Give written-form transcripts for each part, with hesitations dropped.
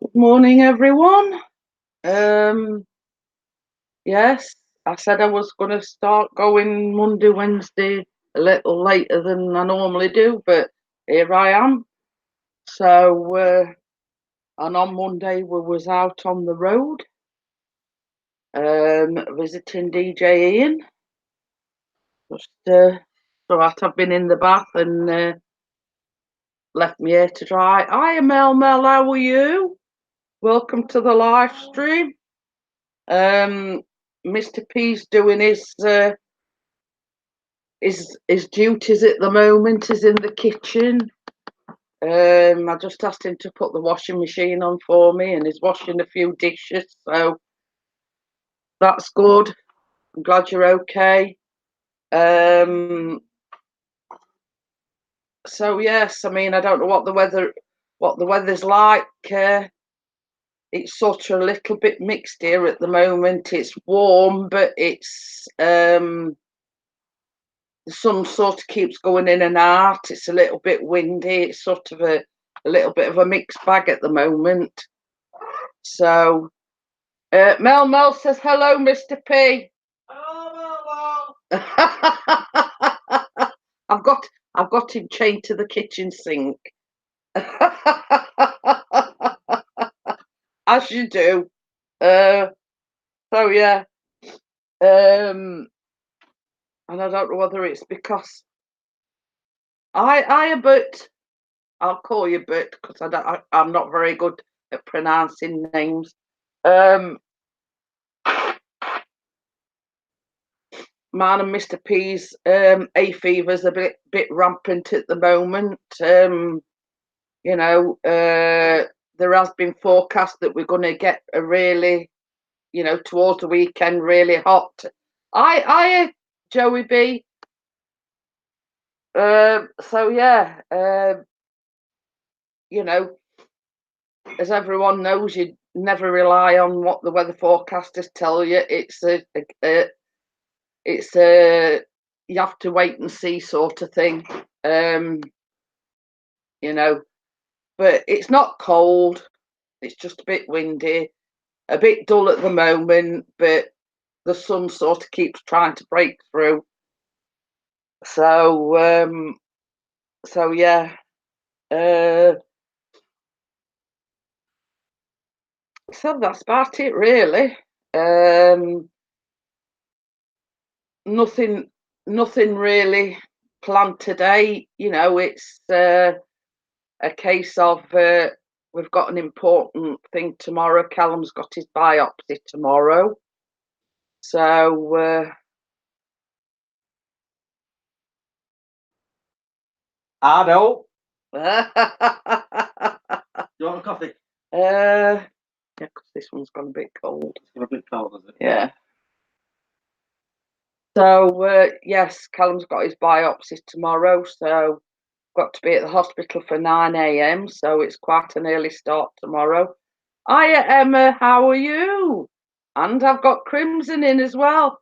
Good morning, everyone. Um, yes, I said I was going to start going Monday, Wednesday a little later than I normally do, but here I am. And on Monday we was out on the road, visiting DJ Ian. Just thought I've been in the bath and left me here to dry. Hi, Mel. How are you? Welcome to the live stream. Mr. P's doing his duties at the moment. Is in the kitchen. I just asked him to put the washing machine on for me, and he's washing a few dishes, so that's good. I'm glad you're okay. Um, so yes, I mean I don't know what the weather's like. It's sort of a little bit mixed here at the moment. It's warm, but the sun sort of keeps going in and out. It's a little bit windy. It's sort of a little bit of a mixed bag at the moment. So, Mel says hello, Mr. P. Hello, Mel. I've got him chained to the kitchen sink. As you do. Uh, so yeah. And I don't know whether it's because I but I'll call you Bert because I'm not very good at pronouncing names. Um, Mine and Mr. P's hay fever's a bit rampant at the moment. You know, there has been forecast that we're going to get a really, towards the weekend, really hot. I Joey B. So yeah, you know, as everyone knows, you never rely on what the weather forecasters tell you. It's a you have to wait and see sort of thing. Um, you know, but it's not cold. It's just a bit windy, a bit dull at the moment, but the sun sort of keeps trying to break through. So, so yeah. Uh, so that's about it, really. Um, nothing, nothing really planned today. It's a case of we've got an important thing tomorrow. Callum's got his biopsy tomorrow, so Adult. uh, Do you want a coffee? yeah, because this one's gone a bit cold. It's got a bit cold, is it? Yeah. So yes, Callum's got his biopsy tomorrow, so got to be at the hospital for 9 a.m. So it's quite an early start tomorrow. Hiya, Emma. How are you? And I've got Crimson in as well.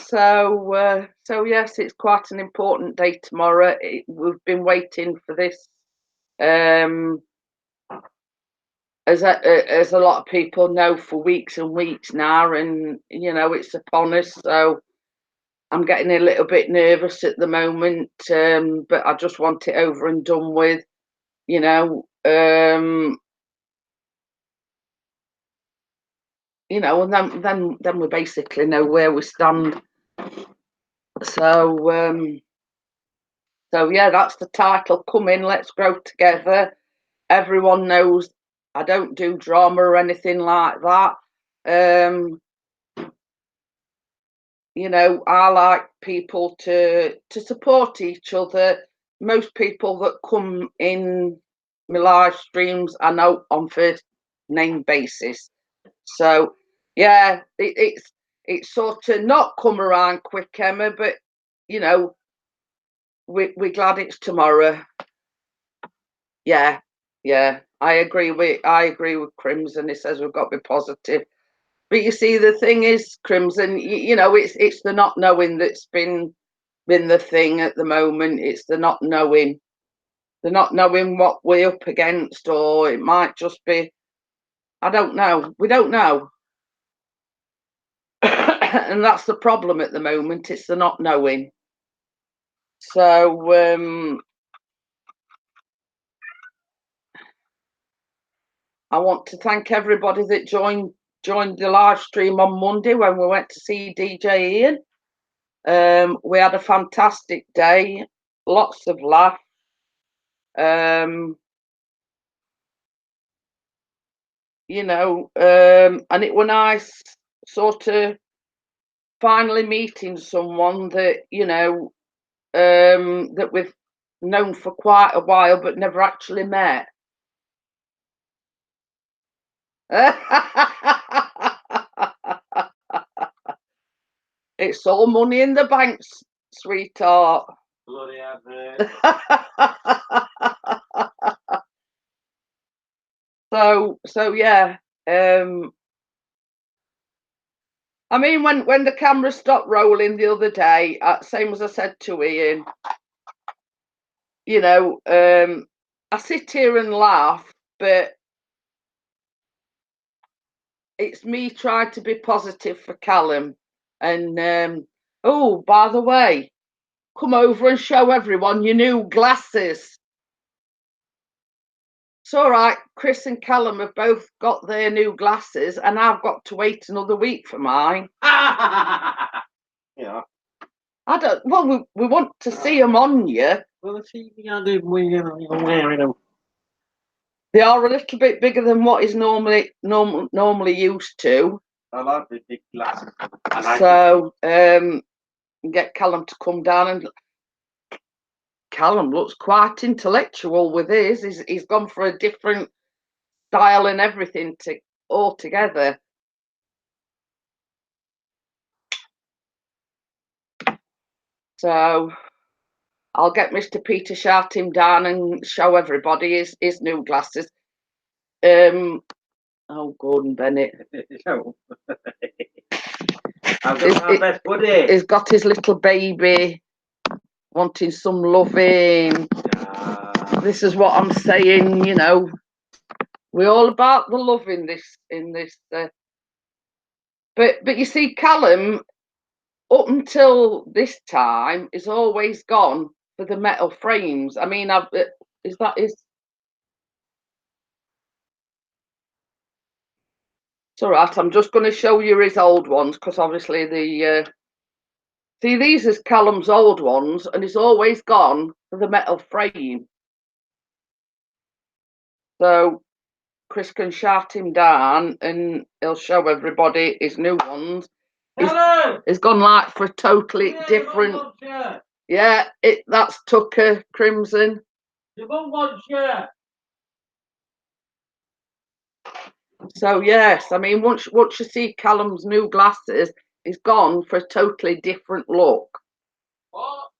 So yes, it's quite an important day tomorrow. We've been waiting for this, um, as a lot of people know, for weeks and weeks now, and it's upon us. So I'm getting a little bit nervous at the moment, but I just want it over and done with. You know, um, and then we basically know where we stand. So so yeah, that's the title. Come in, let's grow together. Everyone knows I don't do drama or anything like that. Um, I like people to support each other. Most people that come in my live streams I know on first name basis. So yeah, it's sort of not come around quick, Emma, but you know, we're glad it's tomorrow. Yeah, yeah. I agree with Crimson. He says we've got to be positive. But you see, the thing is, Crimson, it's the not knowing that's been the thing at the moment. It's the not knowing. They're not knowing what we're up against, or it might just be, I don't know. We don't know. And that's the problem at the moment. It's the not knowing. So I want to thank everybody that joined the live stream on Monday when we went to see DJ Ian. We had a fantastic day, lots of laughs. You know, and it was nice sort of finally meeting someone that, you know, that we've known for quite a while but never actually met. It's all money in the banks, sweetheart. Bloody So yeah. I mean, when the camera stopped rolling the other day, same as I said to Ian, you know, I sit here and laugh, but it's me trying to be positive for Callum. And oh, by the way, come over and show everyone your new glasses. It's all right. Chris and Callum have both got their new glasses, and I've got to wait another week for mine. Yeah. I don't. Well, we want to see them on you. Well, the TV I do wearing them. They are a little bit bigger than what is normally used to. I like the big glasses. So get Callum to come down, and Callum looks quite intellectual with his. He's gone for a different style and everything altogether. So I'll get Mr. Peter shout him down and show everybody his new glasses. Oh, Gordon Bennett. He's got his little baby wanting some loving. This is what I'm saying, you know. We're all about the love in this. But you see, Callum, up until this time, is always gone for the metal frames. I mean, is that his? It's all right. I'm just going to show you his old ones because obviously see, these is Callum's old ones, and he's always gone for the metal frame. So Chris can shout him down, and he'll show everybody his new ones. He's gone like for a totally different. Yeah, that's Tucker Crimson. So yes, I mean once you see Callum's new glasses, he's gone for a totally different look. Well,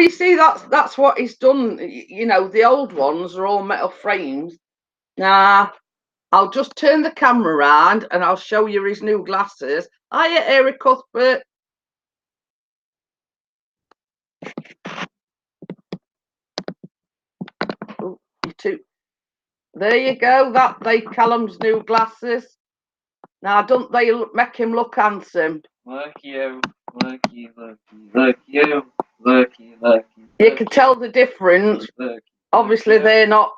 you see, that's what he's done. You know, the old ones are all metal frames. Now, I'll just turn the camera around and I'll show you his new glasses. Hiya, Eric Cuthbert. Oh, you two. There you go. They Callum's new glasses. Now, don't they make him look handsome? Look you, look you, look you, look you, look you. You can tell the difference. Obviously, they're not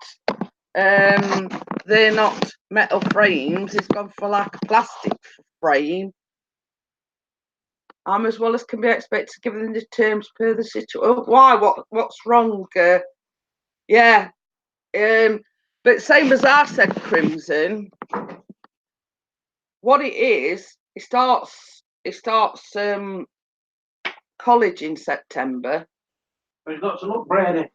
metal frames. It's gone for like a plastic frame. I'm as well as can be expected, given the terms per the situation. Oh, why? What's wrong? Yeah. But same as I said, Crimson. What it is, he starts college in September. But he's got to look brainy.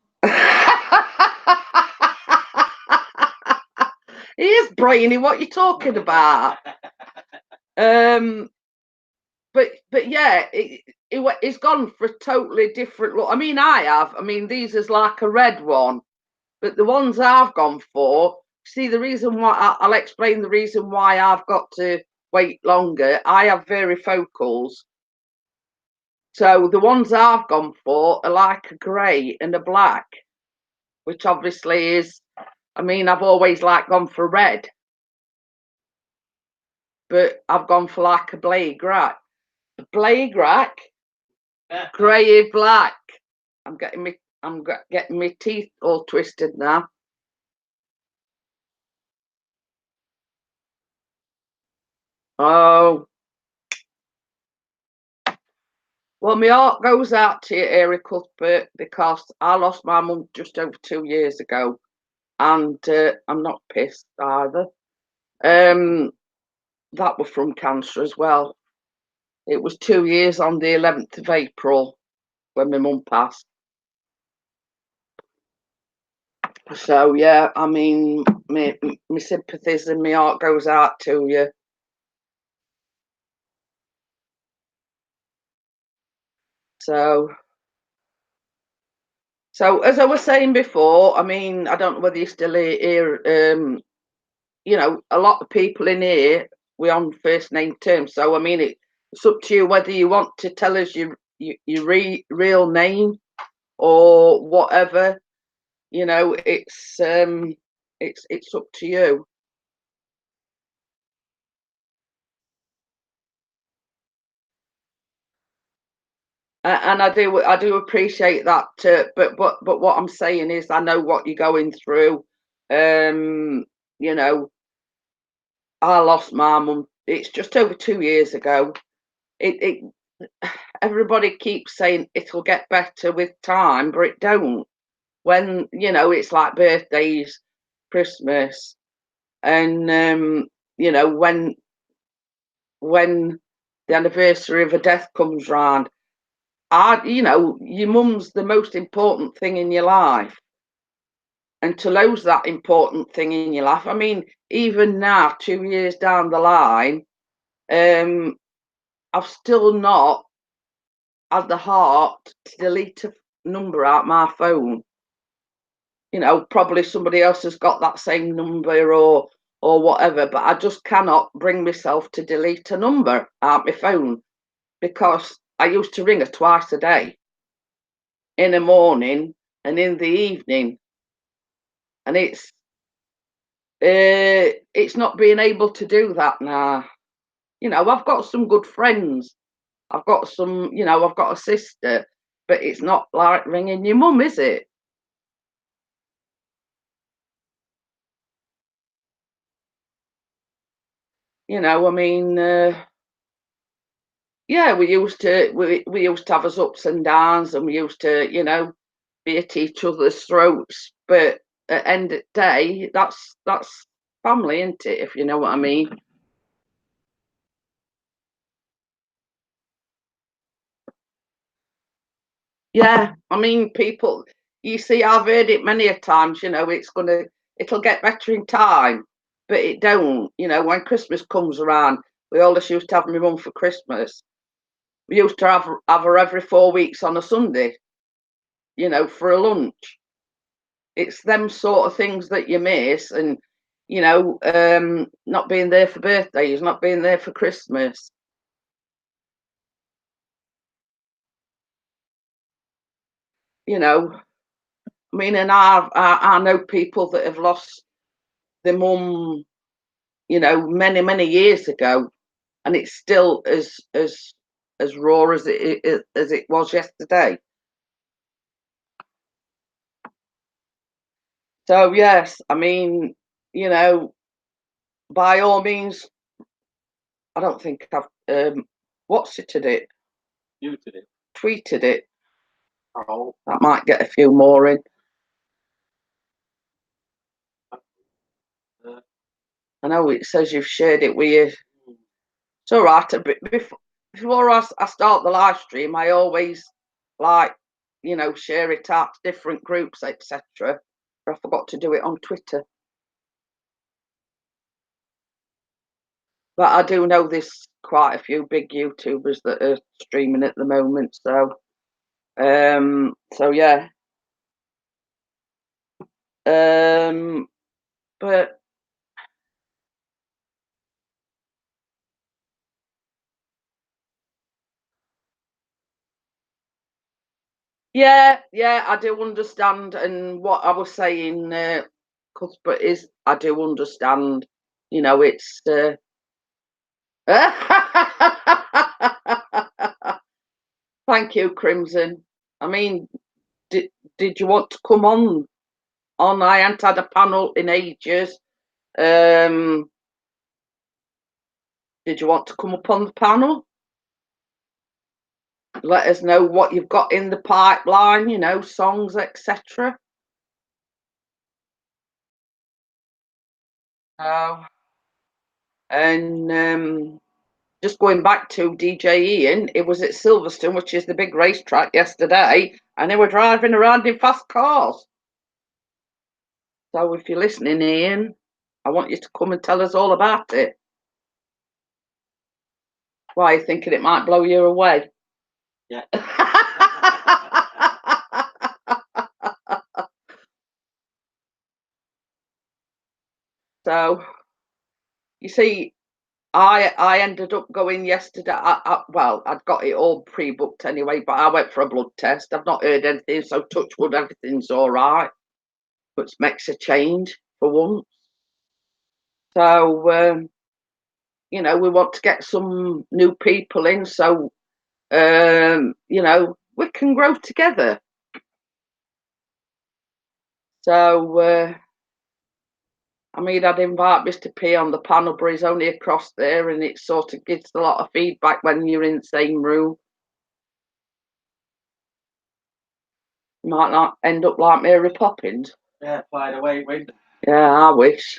He is brainy. What are you talking about? But yeah, it's gone for a totally different look. I mean, these is like a red one, but the ones I've gone for. See, the reason why I'll explain the reason why I've got to wait longer. I have varifocals, So the ones I've gone for are like a grey and a black, which obviously is, I mean, I've always like gone for red, but I've gone for like a blade rack. Blade rack, grey black. I'm getting my teeth all twisted now. Oh. Well, my heart goes out to you, Eric Cuthbert, because I lost my mum just over 2 years ago, and I'm not pissed either. That was from cancer as well. It was 2 years on the 11th of April when my mum passed. So yeah, I mean, my sympathies and my heart goes out to you. So as I was saying before, I mean, I don't know whether you're still here. You know, a lot of people in here, we're on first name terms. So I mean, it's up to you whether you want to tell us your real name or whatever. You know, it's up to you. And I do appreciate that. But what I'm saying is, I know what you're going through. You know, I lost my mum. It's just over 2 years ago. It everybody keeps saying it'll get better with time, but it don't. When you know, it's like birthdays, Christmas, and you know, when the anniversary of a death comes round, you know, your mum's the most important thing in your life, and to lose that important thing in your life, I mean, even now, 2 years down the line, um, I've still not had the heart to delete a number out my phone. You know, probably somebody else has got that same number or whatever, but I just cannot bring myself to delete a number out my phone because I used to ring her twice a day, in the morning and in the evening, and it's not being able to do that now. You know, I've got some good friends. I've got some, you know, I've got a sister, but it's not like ringing your mum, is it? You know, I mean, yeah, we used to have us ups and downs, and we used to, you know, be at each other's throats. But at the end of the day, that's family, isn't it? If you know what I mean. Yeah, I mean, people. You see, I've heard it many a times. You know, it'll get better in time, but it don't. You know, when Christmas comes around, we always used to have my mum for Christmas. We used to have her every 4 weeks on a Sunday. You know, for a lunch. It's them sort of things that you miss, and you know, not being there for birthdays, not being there for Christmas. You know, I mean, and I know people that have lost their mum, you know, many years ago, and it's still as raw as it was yesterday. So yes, I mean, you know, by all means, I don't think I've what's it it, You today. tweeted it. Oh. That might get a few more in. I know it says you've shared it with you. It's all right. Before I start the live stream, I always like, you know, share it out to different groups, etc. I forgot to do it on Twitter. But I do know there's quite a few big YouTubers that are streaming at the moment. So yeah. But Yeah, I do understand, and what I was saying, Cuthbert, is I do understand. You know, it's. Thank you, Crimson. I mean, did you want to come on? I hadn't had a panel in ages. Did you want to come up on the panel? Let us know what you've got in the pipeline, you know, songs, etc. Oh, and just going back to DJ Ian, it was at Silverstone, which is the big racetrack, yesterday, and they were driving around in fast cars. So if you're listening, Ian, I want you to come and tell us all about it. Why, are you thinking it might blow you away? Yeah. So, you see, I ended up going yesterday. Well, I'd got it all pre-booked anyway, but I went for a blood test. I've not heard anything, so touch wood, everything's all right. But makes a change for once. So, you know, we want to get some new people in, so you know, we can grow together. So, I mean, I'd invite Mr. P on the panel, but he's only across there, and it sort of gives a lot of feedback when you're in the same room. You might not end up like Mary Poppins. Yeah, flying away wind. Yeah, I wish.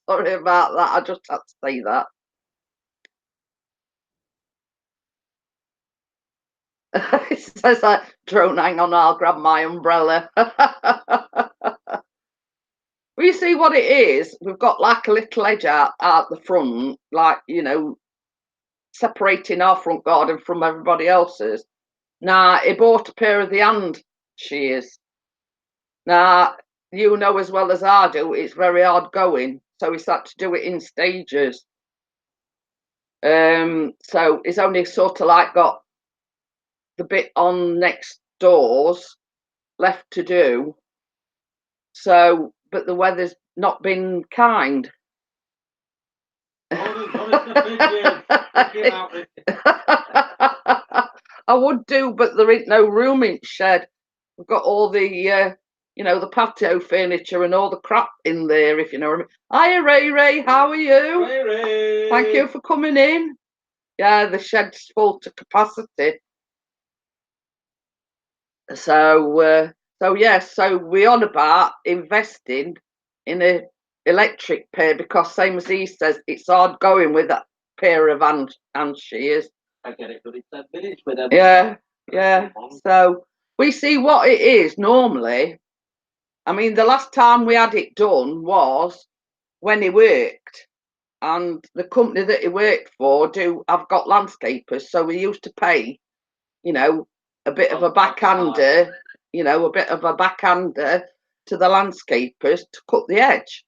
Sorry about that. I just had to say that. It says that, drone, hang on, I'll grab my umbrella. Well, you see what it is? We've got like a little edge out the front, like, you know, separating our front garden from everybody else's. Now, he bought a pair of the hand shears. Now, you know as well as I do, it's very hard going, so he's had to do it in stages. So he's only sort of like got the bit on next doors left to do. So, but the weather's not been kind. I would do, but there ain't no room in shed. We've got all the, you know, the patio furniture and all the crap in there, if you know what I mean. Hiya, Ray, how are you? Hey, Ray. Thank you for coming in. Yeah, the shed's full to capacity. So, so we're on about investing in a electric pair, because same as he says, it's hard going with that pair of hand shears. I get it, but it's 10 minutes with them. Yeah. So we see what it is normally. I mean, the last time we had it done was when he worked, and the company that he worked for I've got landscapers, so we used to pay, you know, a bit of a backhander, to the landscapers to cut the edge,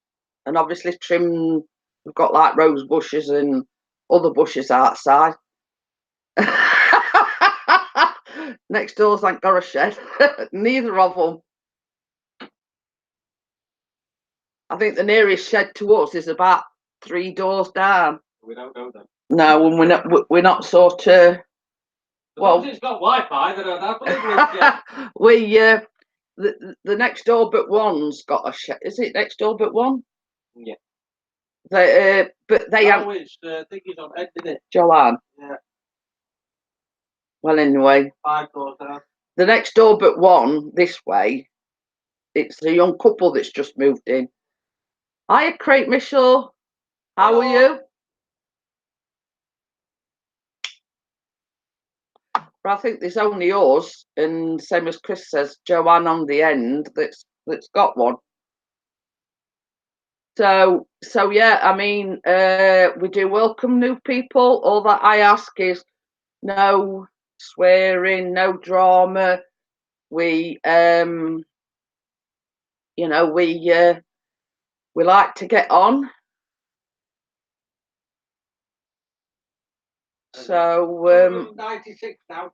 and obviously trim. We've got like rose bushes and other bushes outside. Next door's ain't got a shed. Neither of them. I think the nearest shed to us is about 3 doors down. We don't know them. No, and we're not sort of. Well, it's got Wi-Fi. Then the next door but one's got a shed. Is it next door but one? Yeah. But they have. I think he's on Ed, didn't it? Joanne. Yeah. Well, anyway. 5 doors down. The next door but one this way. It's a young couple that's just moved in. Hiya, Craig Mitchell. How are you? But I think there's only us, and same as Chris says, Joanne on the end that's got one. So yeah, I mean, we do welcome new people. All that I ask is no swearing, no drama. We you know, we like to get on. So 96 now.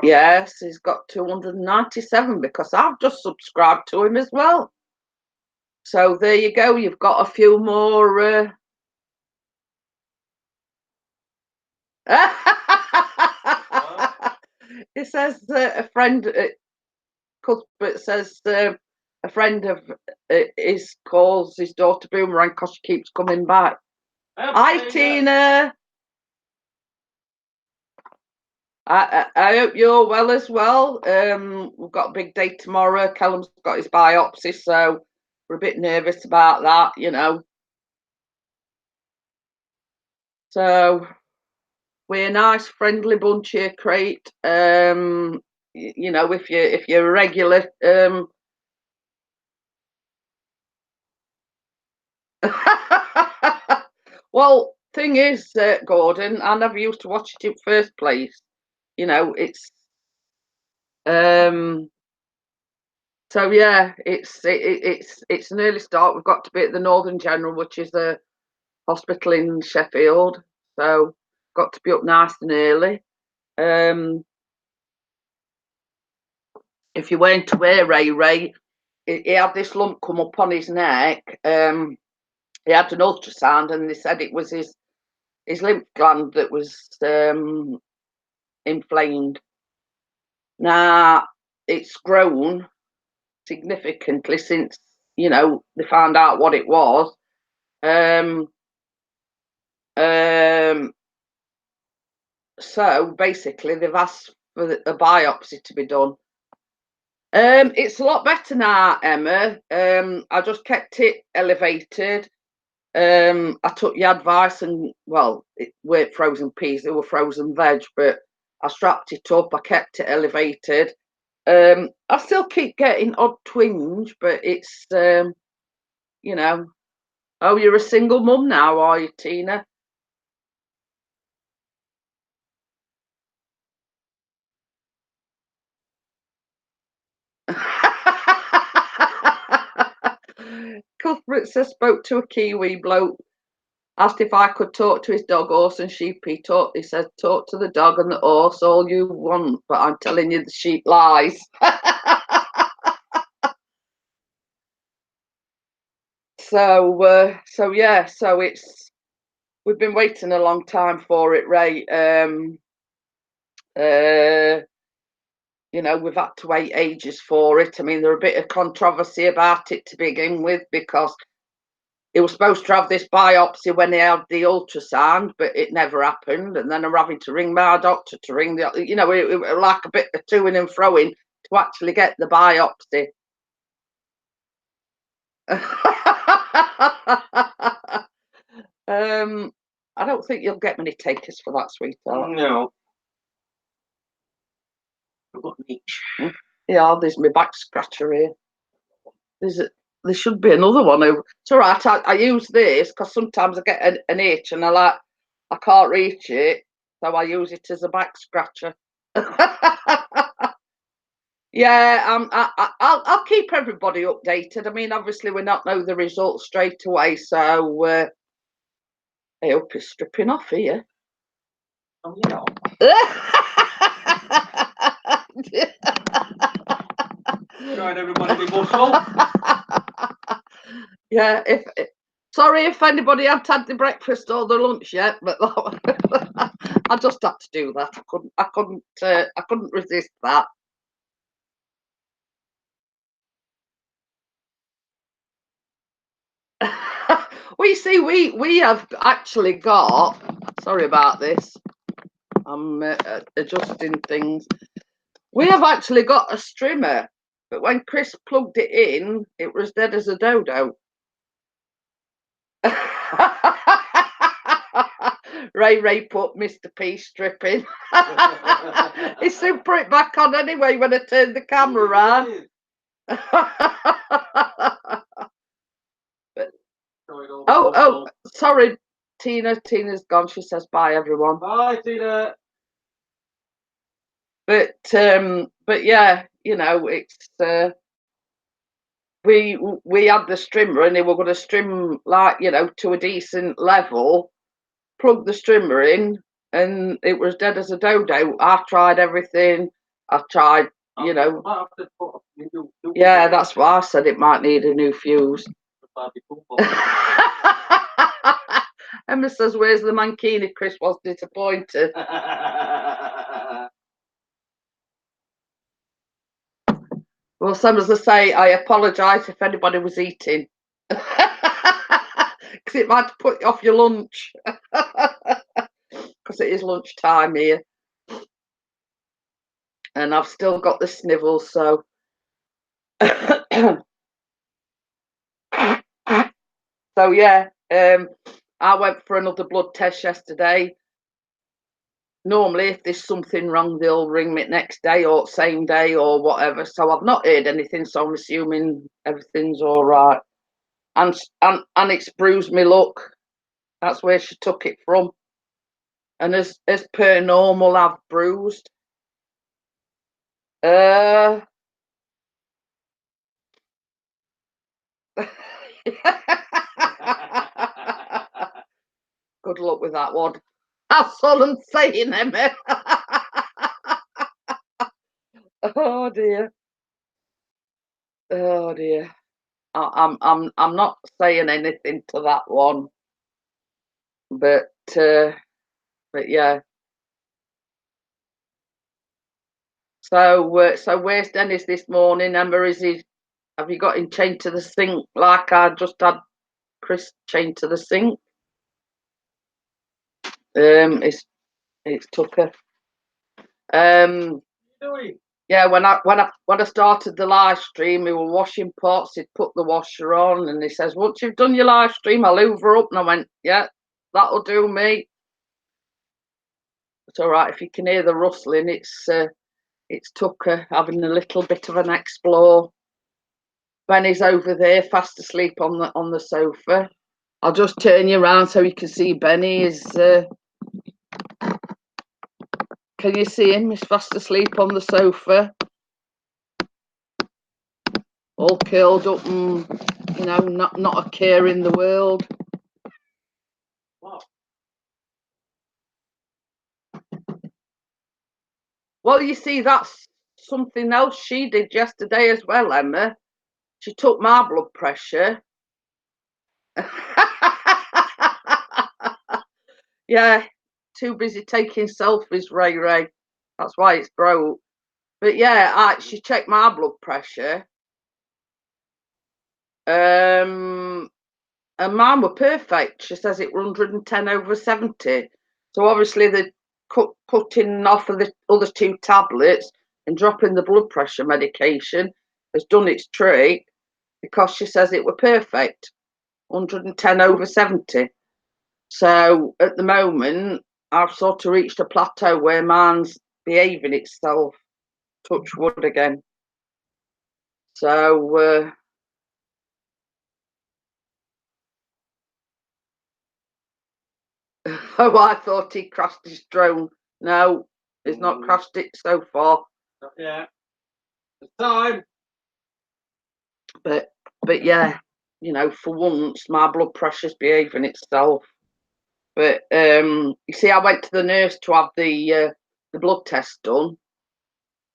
yes, he's got 297 because I've just subscribed to him as well. So there you go. You've got a few more. It says a friend. Cuthbert says a friend of his calls his daughter Boomerang because she keeps coming back. Hi, Tina. I hope you're well as well. We've got a big day tomorrow. Callum's got his biopsy, so we're a bit nervous about that, you know. So we're a nice, friendly bunch here, Crate. You know, if you're a regular, well, thing is, Gordon, I never used to watch it in first place. You know, it's so yeah, it's an early start. We've got to be at the Northern General, which is the hospital in Sheffield. So got to be up nice and early. If you went to where Ray, he had this lump come up on his neck. He had an ultrasound, and they said it was his lymph gland that was inflamed. Now it's grown significantly since, you know, they found out what it was. So basically they've asked for a biopsy to be done. It's a lot better now, Emma. I just kept it elevated. I took your advice, and well, it weren't frozen peas, they were frozen veg, but I strapped it up, I kept it elevated. I still keep getting odd twinge, but it's you know. Oh, you're a single mum now, are you, Tina? Cuthbert says spoke to a Kiwi bloke, asked if I could talk to his dog, horse, and sheep. He said talk to the dog and the horse all you want, but I'm telling you the sheep lies. So yeah, so we've been waiting a long time for it, Ray. You know, we've had to wait ages for it. I mean, there's a bit of controversy about it to begin with because he was supposed to have this biopsy when he had the ultrasound, but it never happened. And then I'm having to ring my doctor to ring the, you know, it like a bit of to-ing and fro-ing to actually get the biopsy. I don't think you'll get many takers for that, sweetheart. No. Yeah, there's my back scratcher here. There should be another one. It's all right. I use this because sometimes I get an itch and I can't reach it, so I use it as a back scratcher. Yeah, I'll keep everybody updated. I mean, obviously we not know the results straight away, so I hope he's stripping off here. Oh, yeah. Trying everybody with muscle. Yeah, sorry if anybody hadn't had the breakfast or the lunch yet, but I just had to do that. I couldn't resist that. Well, you see, we have actually got. Sorry about this. I'm adjusting things. We have actually got a strimmer, but when Chris plugged it in, it was dead as a dodo. Ray put Mr. P stripping. He soon put it back on anyway when I turned the camera around. Oh, sorry, Tina. Tina's gone. She says bye, everyone. Bye, Tina. But yeah, you know, it's we had the strimmer and they were going to strim like, you know, to a decent level. Plug the strimmer in, and it was dead as a dodo. I tried everything. I tried, you know. Yeah, that's why I said it might need a new fuse. Emma says, "Where's the mankini?" Chris was disappointed. Well, some as I say, I apologise if anybody was eating, because it might put you off your lunch. Because it is lunchtime here, and I've still got the snivels, so. So yeah, I went for another blood test yesterday. Normally, if there's something wrong, they'll ring me next day or same day or whatever. So I've not heard anything, so I'm assuming everything's all right. And it's bruised me luck. That's where she took it from. And as per normal, I've bruised. Good luck with that one. That's all I'm saying, Emma. Oh dear. Oh dear. I'm not saying anything to that one, but yeah. So where's Dennis this morning, Emma? Have you got him chained to the sink like I just had Chris chained to the sink? It's Tucker. Yeah, when I started the live stream, we were washing pots. He'd put the washer on, and he says, "Once you've done your live stream, I'll hoover up." And I went, "Yeah, that'll do me." It's all right if you can hear the rustling. It's Tucker having a little bit of an explore. Benny's over there, fast asleep on the sofa. I'll just turn you around so you can see Benny is. Can you see him? He's fast asleep on the sofa, all curled up, and not a care in the world. Well, you see, that's something else she did yesterday as well, Emma. She took my blood pressure. Yeah, too busy taking selfies, Ray. That's why it's broke. But yeah, she checked my blood pressure. And mine were perfect. She says it was 110/70. So obviously the cutting off of the other 2 tablets and dropping the blood pressure medication has done its trick, because she says it were perfect, 110/70. So at the moment, I've sort of reached a plateau where mine's behaving itself. Touch wood again. So oh, I thought he crashed his drone. No, he's not crashed it so far. Yeah. It's time. But yeah, for once my blood pressure's behaving itself. But you see, I went to the nurse to have the blood test done,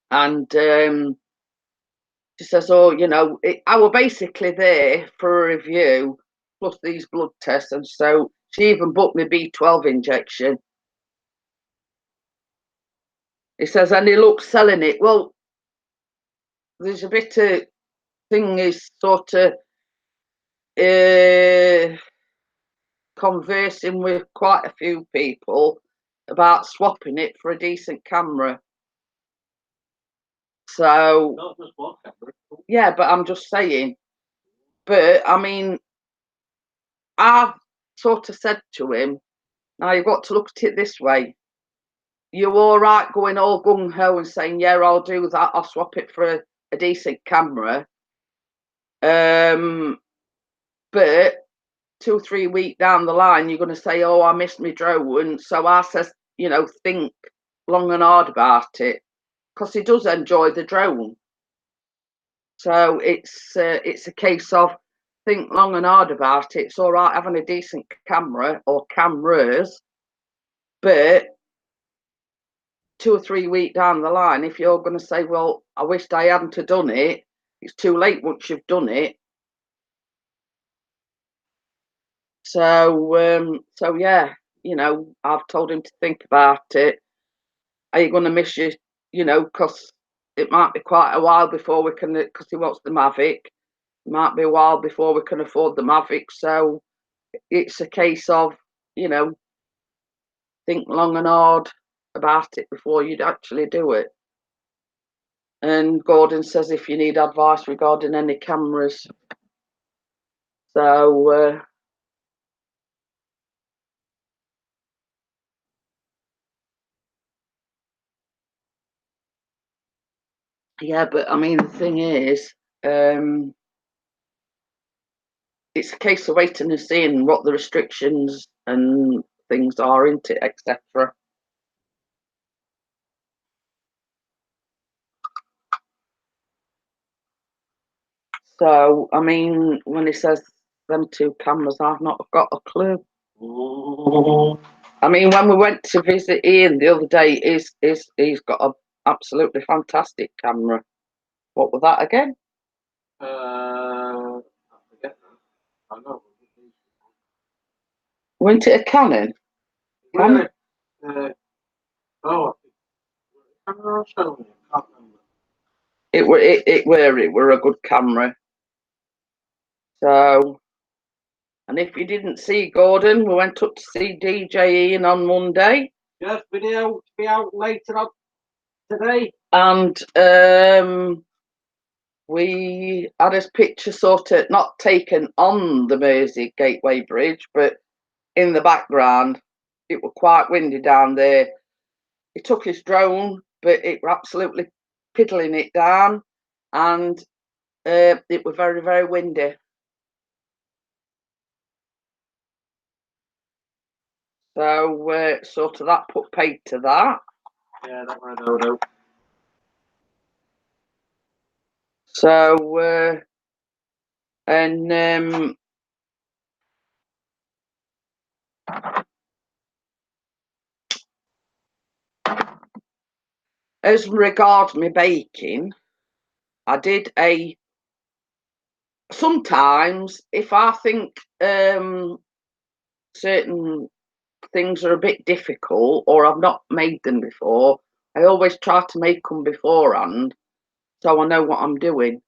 and she says, "Oh, I were basically there for a review plus these blood tests," and so she even booked me B12 injection. He says, "And he looks selling it." Well, there's a bit of thing is sort of conversing with quite a few people about swapping it for a decent camera. So Not just one camera. yeah, but I'm just saying. But I mean, I've sort of said to him, now you've got to look at it this way. You're all right going all gung ho and saying, "Yeah, I'll do that. I'll swap it for a decent camera." But 2 or 3 weeks down the line, you're going to say, "Oh, I missed my drone." So I says, think long and hard about it, because he does enjoy the drone. So it's a case of think long and hard about it. It's all right having a decent camera or cameras, but 2 or 3 weeks down the line, if you're going to say, well, I wished I hadn't have done it, it's too late once you've done it. So yeah, you know, I've told him to think about it. Are you going to miss your, you know, because it might be quite a while before we can, because he wants the Mavic. It might be a while before we can afford the Mavic. So it's a case of, you know, think long and hard about it before you'd actually do it. And Gordon says if you need advice regarding any cameras. So yeah, but I mean the thing is, it's a case of waiting and seeing what the restrictions and things are, isn't it, etc. So I mean, when he says them 2 cameras, I've not got a clue. I mean, when we went to visit Ian the other day, he's got an absolutely fantastic camera. What was that again? I forget now. I know. Wasn't it a Canon? Really? Oh, I can't remember. It were a good camera. So, and if you didn't see Gordon, we went up to see DJ Ian on Monday. Yes, video to be out later on today. And we had his picture sort of not taken on the Mersey Gateway Bridge, but in the background. It was quite windy down there. He took his drone, but it were absolutely piddling it down, and it was very, very windy. So sort of that put paid to that. Yeah, that one I know. So and as regards me baking, I did sometimes if I think certain things are a bit difficult or I've not made them before, I always try to make them beforehand so I know what I'm doing.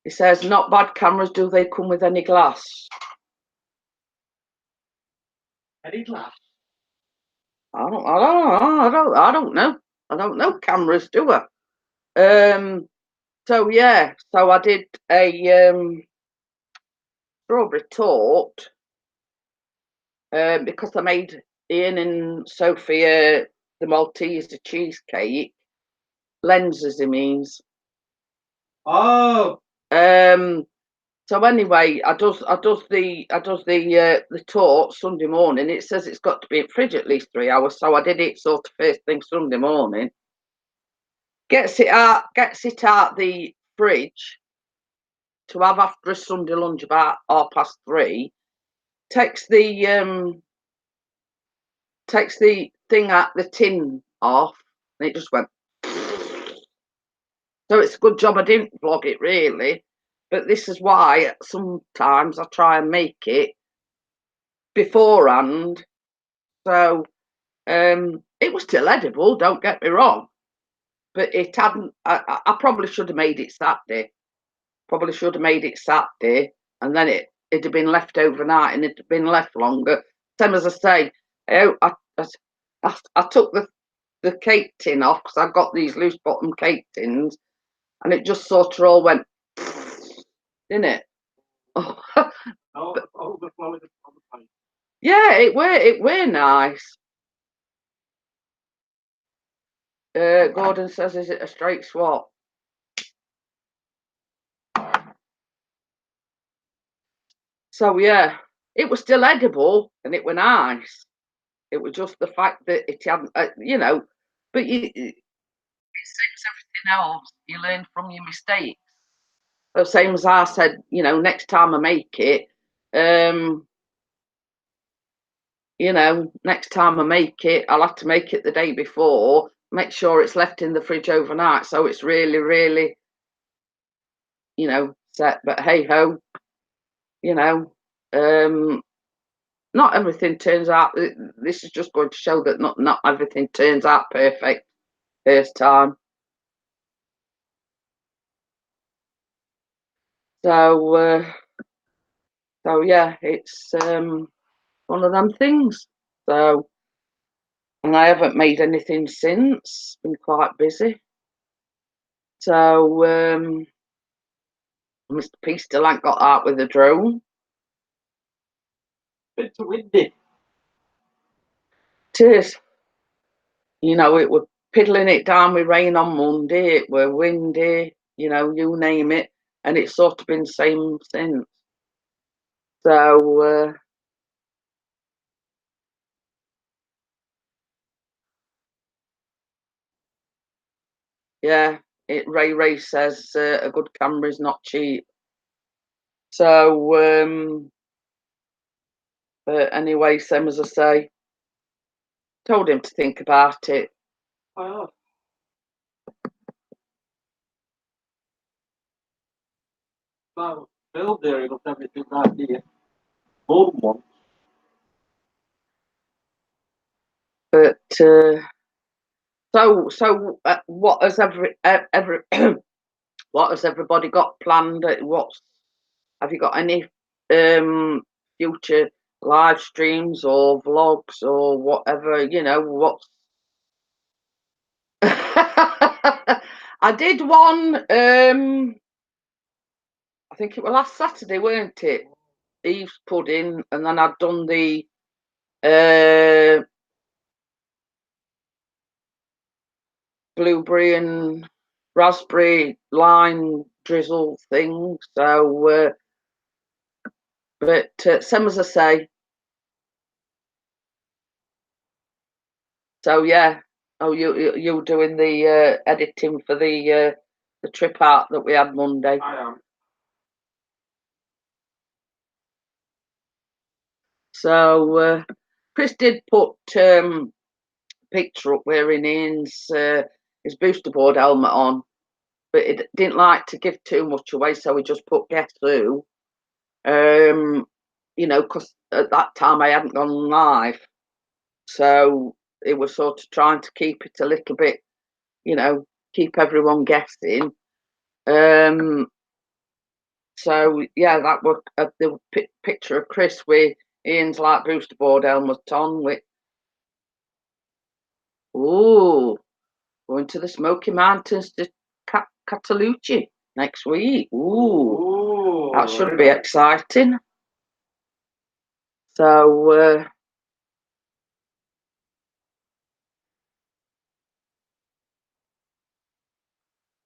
He says, not bad cameras, do they come with any glass? Any glass? I don't know. I don't know cameras, do I? So yeah, so I did a strawberry tart because I made Ian and Sophia the Malteser cheesecake. Lenses, he means. Oh. So anyway, I does the tart Sunday morning. It says it's got to be in fridge at least 3 hours, so I did it sort of first thing Sunday morning. Gets it out the fridge to have after a Sunday lunch about 3:30. Takes the thing out the tin off, and it just went. So it's a good job I didn't vlog it really, but this is why sometimes I try and make it beforehand. So it was still edible, don't get me wrong, but it hadn't. I probably should have made it Saturday. Probably should have made it Saturday, and then it'd have been left overnight, and it'd have been left longer. Same as I say, I took the cake tin off because I got these loose bottom cake tins, and it just sort of all went, didn't it? Oh. Overflowing on the plate. Yeah, it were nice. Gordon says, is it a straight swap? So yeah, it was still edible and it were nice. It was just the fact that it hadn't, you know, but it's everything else. You learn from your mistakes. The same as I said, you know, next time I make it, you know, next time I make it, I'll have to make it the day before, make sure it's left in the fridge overnight, so it's really, really, you know, set. But hey ho, you know, not everything turns out. This is just going to show that not everything turns out perfect first time. So yeah, it's one of them things. So, and I haven't made anything since. Been quite busy. So Mr. P still ain't got out with the drone. Bit too windy. It is. You know, it were piddling it down with rain on Monday. It were windy. You know, you name it, and it's sort of been the same since. So yeah, Ray says a good camera is not cheap. So but anyway, same as I say, told him to think about it. Oh. Well, Bill there, he got everything right here. More than one. But what has every what has everybody got planned? Have you got any future live streams or vlogs or whatever? You know what? I did one. I think it was last Saturday, weren't it? Eve's pudding, and then I'd done the blueberry and raspberry lime drizzle thing. So, but same as I say. So yeah. Oh, you doing the editing for the trip out that we had Monday? I am. So Chris did put picture up wearing his booster board helmet on, but it didn't like to give too much away, so we just put guess who. You know, because at that time I hadn't gone live, so it was sort of trying to keep it a little bit, you know, keep everyone guessing. So yeah, that was the picture of Chris with Ian's light booster board helmet on. With ooh, going to the Smoky Mountains to Catalucci next week. Ooh, that should be exciting. So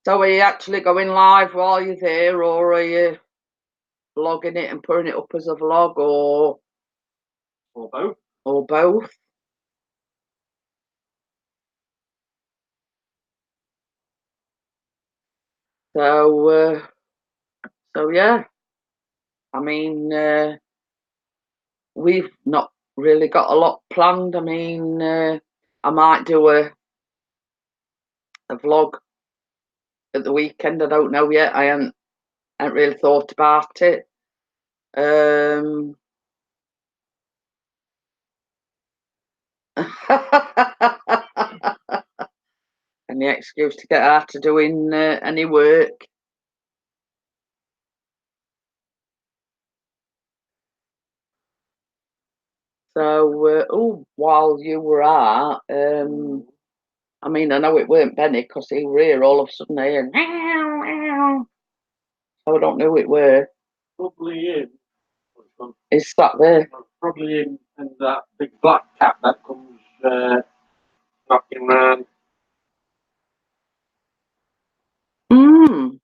so are you actually going live while you're there, or are you vlogging it and putting it up as a vlog, or both? Or both? So so yeah. I mean, we've not really got a lot planned. I mean, I might do a vlog at the weekend. I don't know yet. I haven't really thought about it. Any excuse to get out of doing any work. So, oh, while you were out, I mean, I know it weren't Benny because he were here all of a sudden here. So I don't know who it were. Probably in. He's sat there. Probably in and that big black cat that comes knocking round. You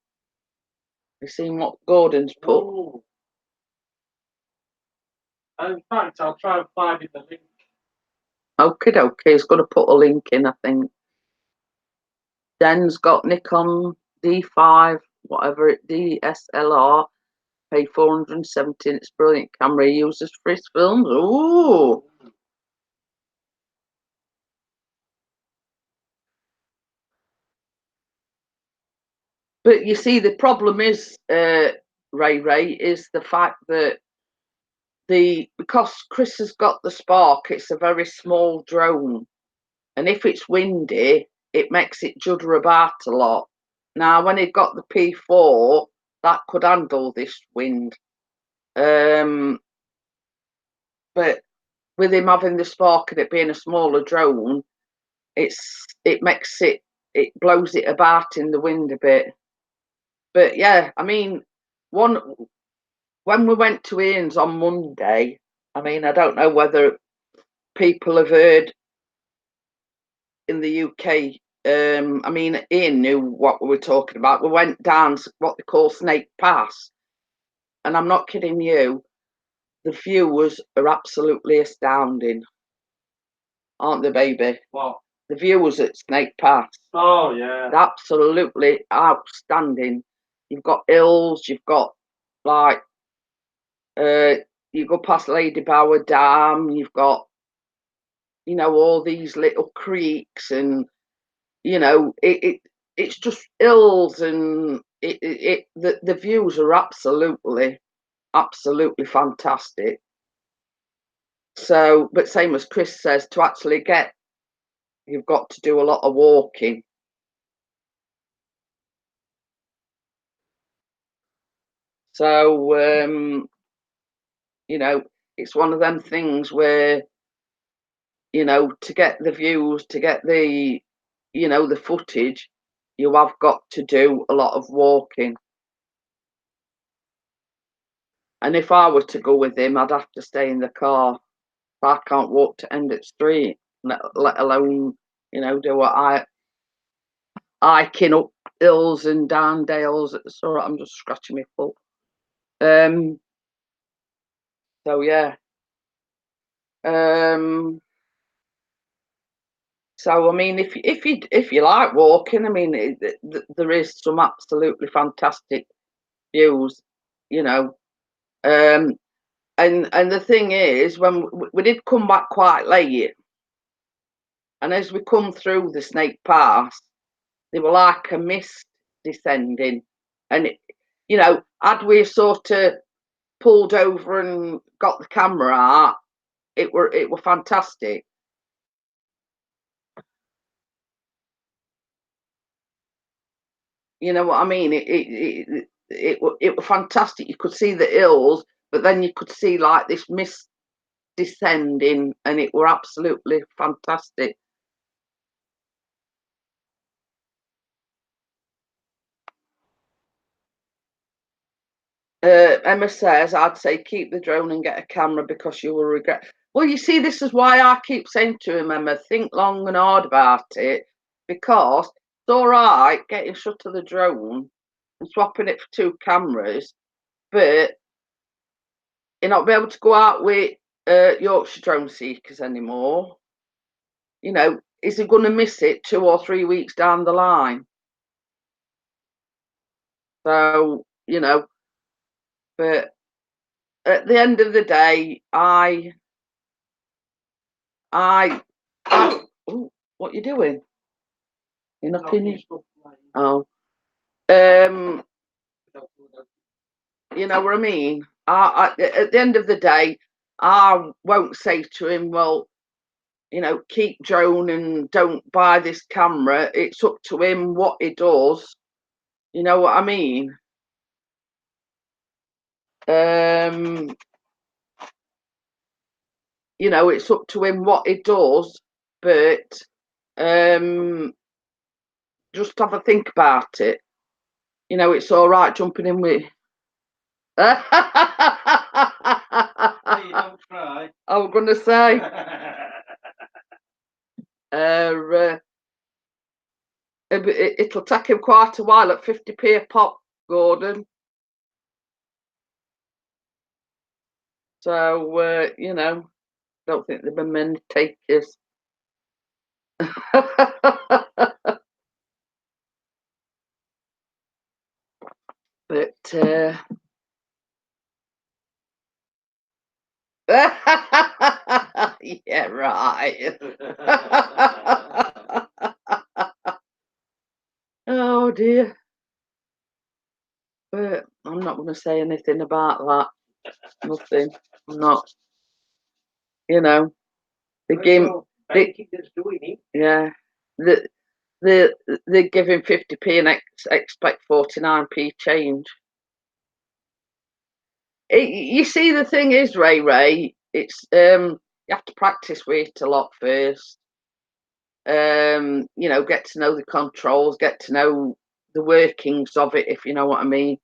seen what Gordon's put? Oh. In fact, I'll try and find the link. Okay, he's going to put a link in, I think. Den's got Nikon D5, whatever it, DSLR, pay 470. It's a brilliant camera he uses for his films. Ooh, But you see, the problem is, Ray, is the fact that because Chris has got the Spark, it's a very small drone, and if it's windy, it makes it judder about a lot. Now, when he got the P4, that could handle this wind, but with him having the Spark and it being a smaller drone, it blows it about in the wind a bit. But yeah, I mean, when we went to Ian's on Monday, I mean, I don't know whether people have heard in the UK. I mean, Ian knew what we were talking about. We went down what they call Snake Pass, and I'm not kidding you. The views are absolutely astounding, aren't they, baby? What? The views at Snake Pass. Oh yeah. They're absolutely outstanding. You've got hills. You've got like you go past Lady Bower Dam. You've got all these little creeks, and it's just hills, and the views are absolutely fantastic. So, but same as Chris says, to actually get, you've got to do a lot of walking. So it's one of them things where to get the views, to get the the footage, you have got to do a lot of walking. And if I were to go with him, I'd have to stay in the car. I can't walk to end at street, let alone do what hiking up hills and down dales. It's all right, I'm just scratching my foot. So yeah. So I mean, if you like walking, I mean, there is some absolutely fantastic views, you know. Um, and the thing is, when we did come back quite late, and as we come through the Snake Pass, they were like a mist descending, and had we sort of pulled over and got the camera out, it were fantastic. You know what I mean? It was fantastic. You could see the hills, but then you could see like this mist descending, and it were absolutely fantastic. Emma says, I'd say keep the drone and get a camera because you will regret. Well, you see, this is why I keep saying to him, Emma, think long and hard about it, because it's all right getting shut of the drone and swapping it for 2 cameras, but you're not be able to go out with Yorkshire Drone Seekers anymore. Is he going to miss it 2 or 3 weeks down the line? So, but at the end of the day, ooh, what you doing? You're knocking. Oh, you know what I mean. At the end of the day, I won't say to him, well, keep drone and don't buy this camera. It's up to him what he does. You know what I mean? It's up to him what he does, but just have a think about it. It's all right jumping in with. Hey, don't cry. I was going to say. It'll take him quite a while at 50p a pop, Gordon. So, don't think there've been many takers. But yeah, right. Oh dear. going to say anything about that. Nothing. I'm not. You know, the game. Yeah, they're giving 50p and expect 49p change. You see, the thing is, Ray, it's you have to practice with it a lot first. You know, get to know the controls, get to know the workings of it, if you know what I mean.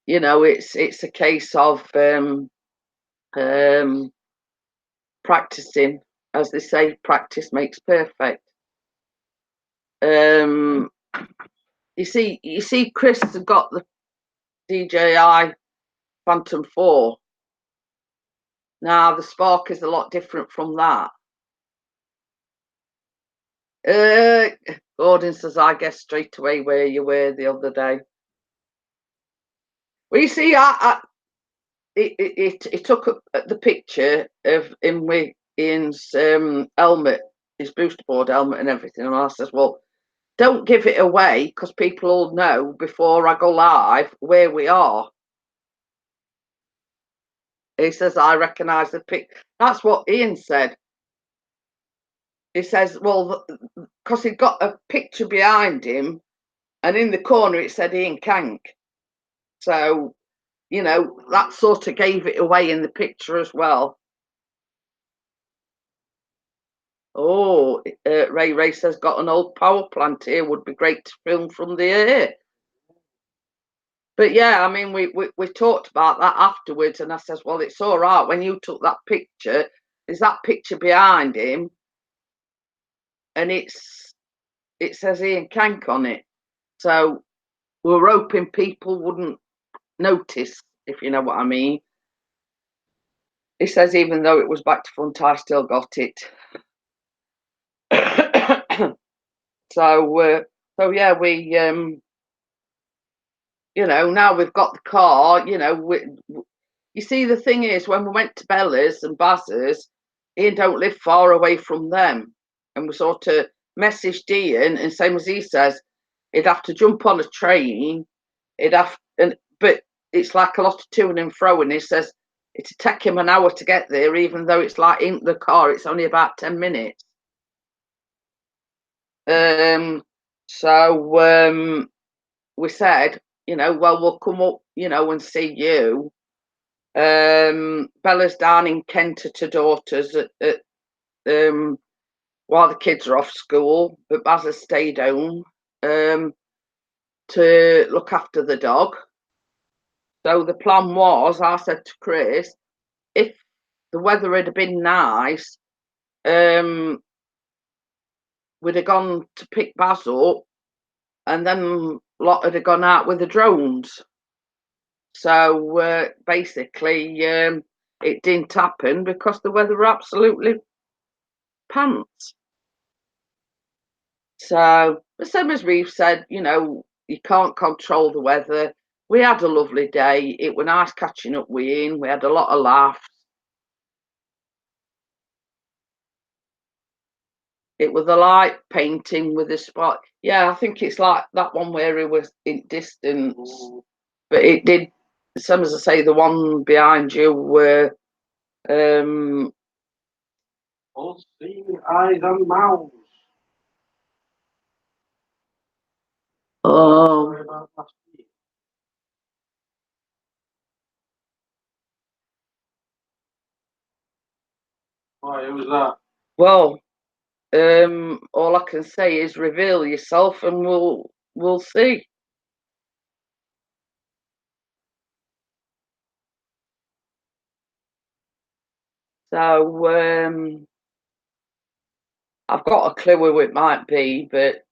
You know, it's a case of practicing, as they say, practice makes perfect. You see, Chris has got the DJI Phantom 4. Now the Spark is a lot different from that. Gordon says, I guess straight away where you were the other day. Well, you see, it took the picture of him with Ian's helmet, his booster board helmet and everything. And I says, well, don't give it away because people will know before I go live where we are. He says, I recognise the pic. That's what Ian said. He says, well, because he'd got a picture behind him and in the corner it said Ian Kank. So, you know, that sort of gave it away in the picture as well. Oh, Ray says, got an old power plant here, would be great to film from the air. But yeah, I mean, we talked about that afterwards, and I says, well, it's all right. When you took that picture, there's that picture behind him, and it says Ian Kank on it. So we're hoping people wouldn't notice, if you know what I mean. He says, even though it was back to front, I still got it. So yeah, we you know, now we've got the car, you know, you see, the thing is, when we went to Bella's and Baz's, Ian don't live far away from them. And we sort of messaged Ian, and same as he says, he'd have to jump on a train, but it's like a lot of to and fro, and he says it'd take him an hour to get there, even though it's like in the car, it's only about 10 minutes. So we said, you know, well, we'll come up, you know, and see you. Bella's down in Kent at her daughter's while the kids are off school, but Baz has stayed home to look after the dog. So the plan was, I said to Chris, if the weather had been nice, we'd have gone to pick Baz up, and then lot had gone out with the drones. So basically, it didn't happen because the weather were absolutely pants. So the same as we've said, you know, you can't control the weather. We had a lovely day. It was nice catching up with Ian. We had a lot of laughs. It was the light painting with the spot. Yeah, I think it's like that one where it was in distance. But it did, some as I say, the one behind you were All seeing eyes and mouths. oh, Sorry about last week. Why, who's that? well, all I can say is reveal yourself and we'll see. So I've got a clue who it might be, but